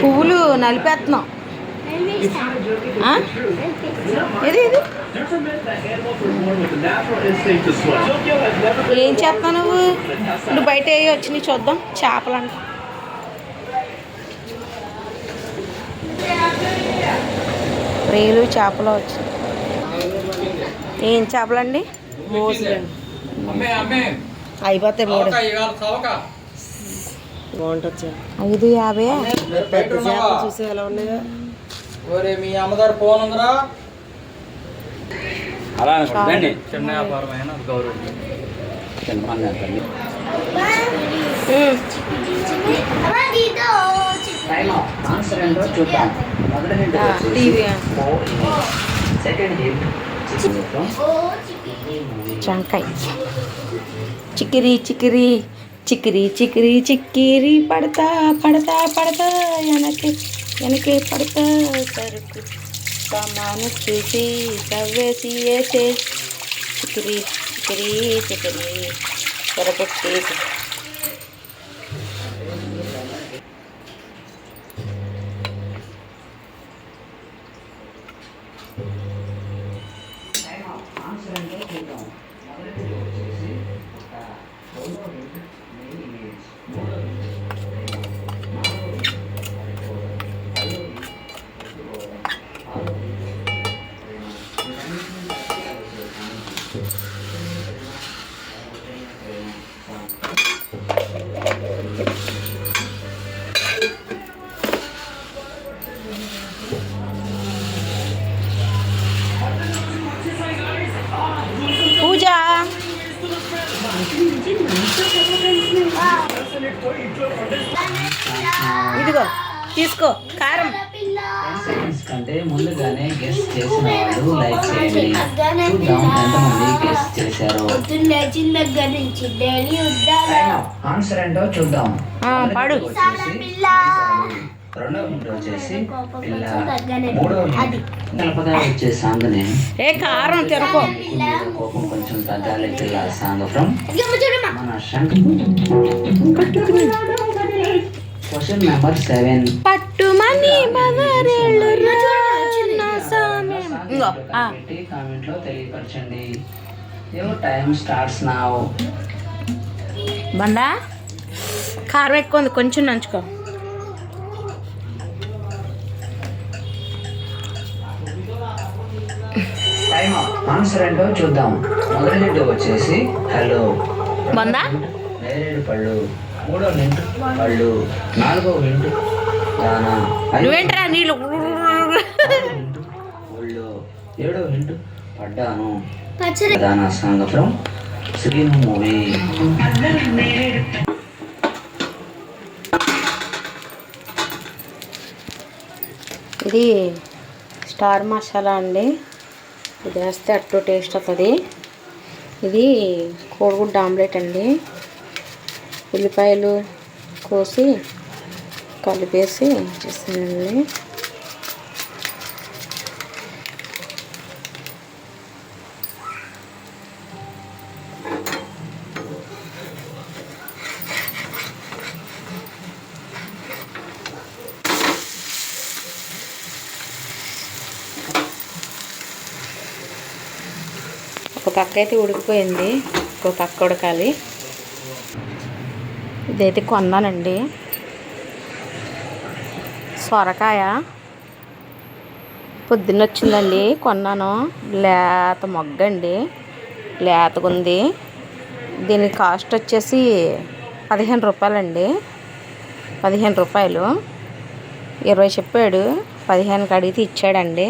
పువ్వులు నలిపేస్తున్నాం. ఇది ఇది ఏం చేస్తున్నావు నువ్వు? నువ్వు బయట ఏ వచ్చినాయి చూద్దాం. చేపలంట. రేలు చేపలు వచ్చినాయి. ఏం చేపలండి? అయిపోతాయి 3. 5.50. పెద్ద చేపలు చూసే ఎలా ఉన్నాయో. మీ అమ్మగారు ఫోన్ ఉందిరా. అలా అనుకోండి. చిన్న వ్యాపారమైన గౌరవం చంకాయ చిక్కిరి చిక్కిరి చిక్కిరి చిక్కిరి చిక్కిరి పడతా పడతా పడతా వెనకే వెనకే పడతా సరుకు సామాను చూసి తవ్వేసి వేసే చిక్కిరి చిక్కిరి చిక్కిరి పొరపెట్టేసి పూజ ఇదిగో తీసుకో కారం. కంటే ముందుగానే గెస్ట్ చేసిన వాళ్ళు లైక్ చేయండి. చూద్దాం ఎంతమంది గెస్ట్ చేశారో. ఆన్సర్ ఏంటో చూద్దాం. పాడు. రెండవ హింట్ వచ్చేసి పిల్ల. మూడవ హింట్ గణపతి వచ్చే సాంగ్ నే ఏ కారం తిరగో. కోపం కొంచెం తగ్గాలి పిల్ల సాంగ్ ఫ్రమ్ మన శంకర్. Question number 7. పట్టుమని మదరేళ్ళు కామెంట్ లో తెలియపరచండి. Your time starts now. బండా కారం ఎక్కువ ఉంది, కొంచెం నంచుకో. ఆన్సర్ ఏంటో చూద్దాం. మొదటి హింట్ వచ్చేసి హలో. బందా నేరేడు పళ్ళు. మూడో హింట్ పళ్ళు. నాలుగో హింట్ దానా. నువ్వేంట్రా నీళ్ళు. ఒళ్ళు. ఏడో హింట్ పడ్డాను. దానా సాంగ్ ఫ్రమ్ శ్రీను మూవీ. ఇది స్టార్ మసాలా అండి. ఇది వేస్తే అట్టు టేస్ట్ వస్తుంది. ఇది కోడిగుడ్డు ఆమ్లెట్ అండి. ఉల్లిపాయలు కోసి కలిపేసి చేస్తానండి. ఒక పక్క అయితే ఉడికిపోయింది, ఒక పక్క ఉడకాలి. ఇదైతే కొన్నానండి. సొరకాయ పొద్దున్న వచ్చిందండి, కొన్నాను. లేత మొగ్గండి, లేతగా ఉంది. దీని కాస్ట్ వచ్చేసి 15 రూపాయలండి. 15 రూపాయలు. 20 చెప్పాడు, 15కి అడిగితే ఇచ్చాడండి.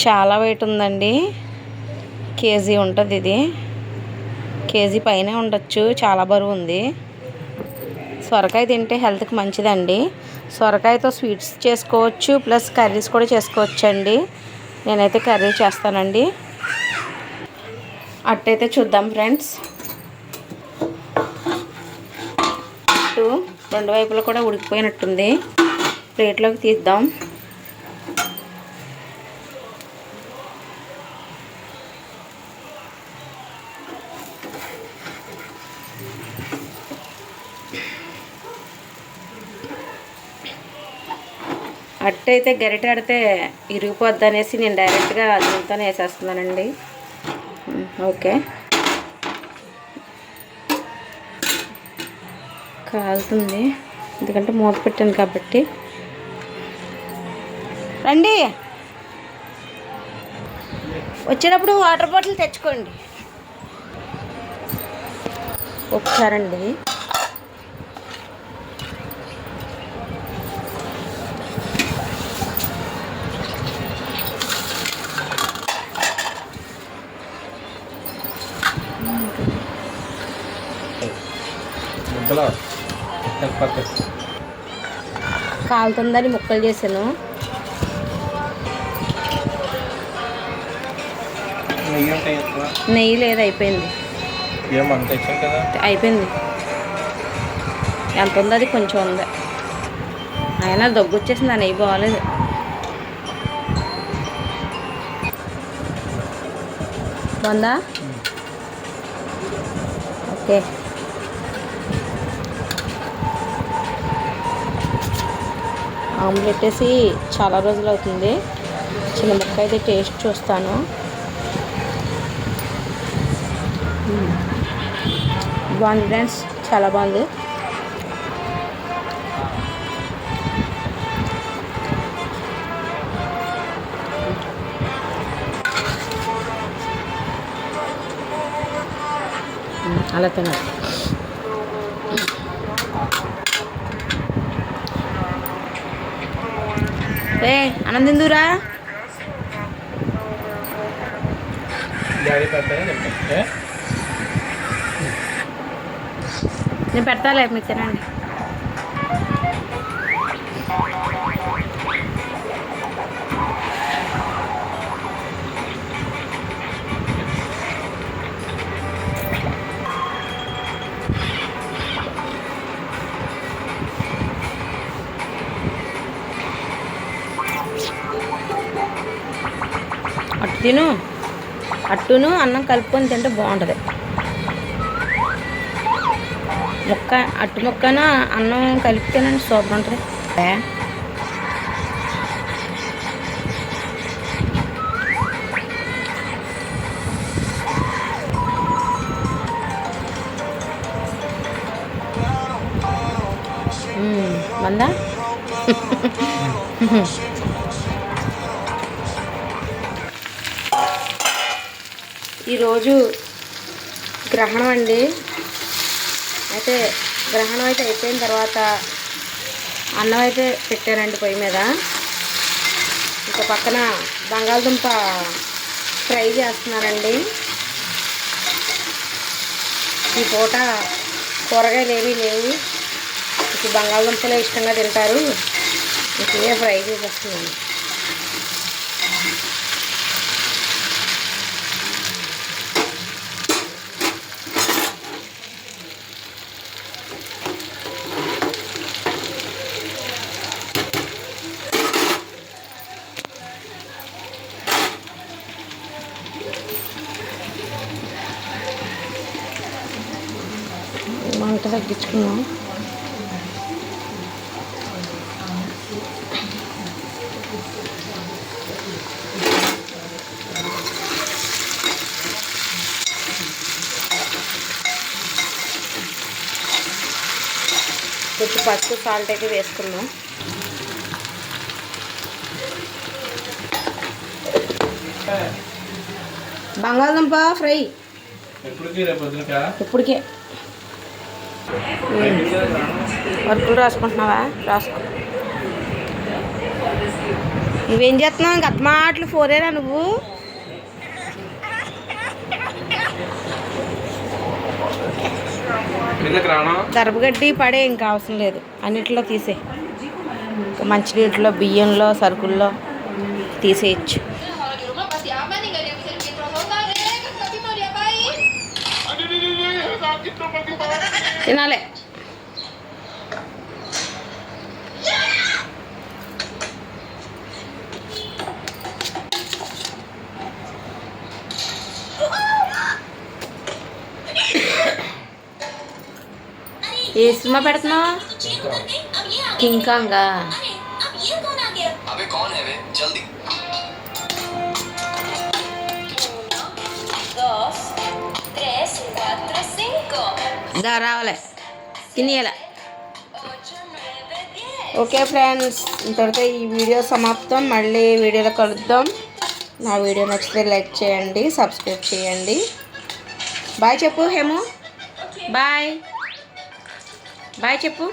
చాలా వెయిట్ ఉందండి. కేజీ ఉంటుంది ఇది. కేజీ పైనే ఉండొచ్చు, చాలా బరువు ఉంది. సొరకాయ తింటే హెల్త్కి మంచిదండి. సొరకాయతో స్వీట్స్ చేసుకోవచ్చు, ప్లస్ కర్రీస్ కూడా చేసుకోవచ్చు అండి. నేనైతే కర్రీ చేస్తానండి. అట్టయితే చూద్దాం ఫ్రెండ్స్. అట్టు రెండు వైపులా కూడా ఉడికిపోయినట్టుంది. ప్లేట్లోకి తీద్దాం. అట్టు అయితే గరిటె ఆడితే ఇరిగిపోద్ది అనేసి నేను డైరెక్ట్గా దీంతోనే వేసేస్తున్నానండి. ఓకే, కాలుతుంది ఎందుకంటే మూత పెట్టాను కాబట్టి. రండి, వచ్చేటప్పుడు వాటర్ బాటిల్ తెచ్చుకోండి. ఒకసారండి కాలుతుందని ముక్కలు చేశాను. నెయ్యి లేదు, అయిపోయింది. అయిపోయింది. ఎంత ఉంది? అది కొంచెం ఉంది. అయినా దగ్గు వచ్చేసింది, ఆ నెయ్యి బాగాలేదు. బాగుందా? ఓకే, ఆమ్లెట్ వేసి చాలా రోజులు అవుతుంది. చిన్న ముక్క అయితే టేస్ట్ చూస్తాను. బాగుంది ఫ్రెండ్స్, చాలా బాగుంది. అలా తినాలి. అన్నం తిందురా. నేను పెడతాలే, మీరు తినండి. అట్టును అన్నం కలుపుకొని తింటే బాగుంటుంది. అట్టు ముక్కన అన్నం కలిపితేనండి సూపర్ ఉంటుంది. మందా ఈరోజు గ్రహణం అండి. అయితే గ్రహణం అయితే అయిపోయిన తర్వాత అన్నం అయితే పెట్టానండి పొయ్యి మీద. ఇంకా పక్కన బంగాళదుంప ఫ్రై చేస్తున్నానండి. ఈ పూట కూరగాయలు ఏమీ లేవు, ఇంక బంగాళదుంపలే ఇష్టంగా తింటారు. ఇంకే ఫ్రై చేసేస్తున్నాను. మంట తగ్గించుకున్నాం. కొంచెం పసుపు సాల్ట్ అయితే వేసుకున్నాం. బంగాళదుంప ఫ్రై ఇప్పటికే. వర్కులు రాసుకుంటున్నావా? రాసుకో. నువ్వేం చేస్తున్నావు? ఇంక అత్తమాటలు ఫోరేరా నువ్వు? దర్భగడ్డి పడే, ఇంకా అవసరం లేదు. అన్నిట్లో తీసే, ఇంకా మంచినీటిలో, బియ్యంలో, సరుకుల్లో తీసేయచ్చు. తినాలే. ఏ సినిమా పెడుతున్నావు? కింగ్ కాంగా? अबे कौन है वे जल्दी దా రావాలే తినేయాల. ఓకే ఫ్రెండ్స్, ఇంతటితో ఈ వీడియో సమాప్తం. మళ్ళీ వీడియోలో కలుద్దాం. నా వీడియో నచ్చితే లైక్ చేయండి, సబ్స్క్రైబ్ చేయండి. బాయ్ చెప్పు హేము. బాయ్ బాయ్ చెప్పు.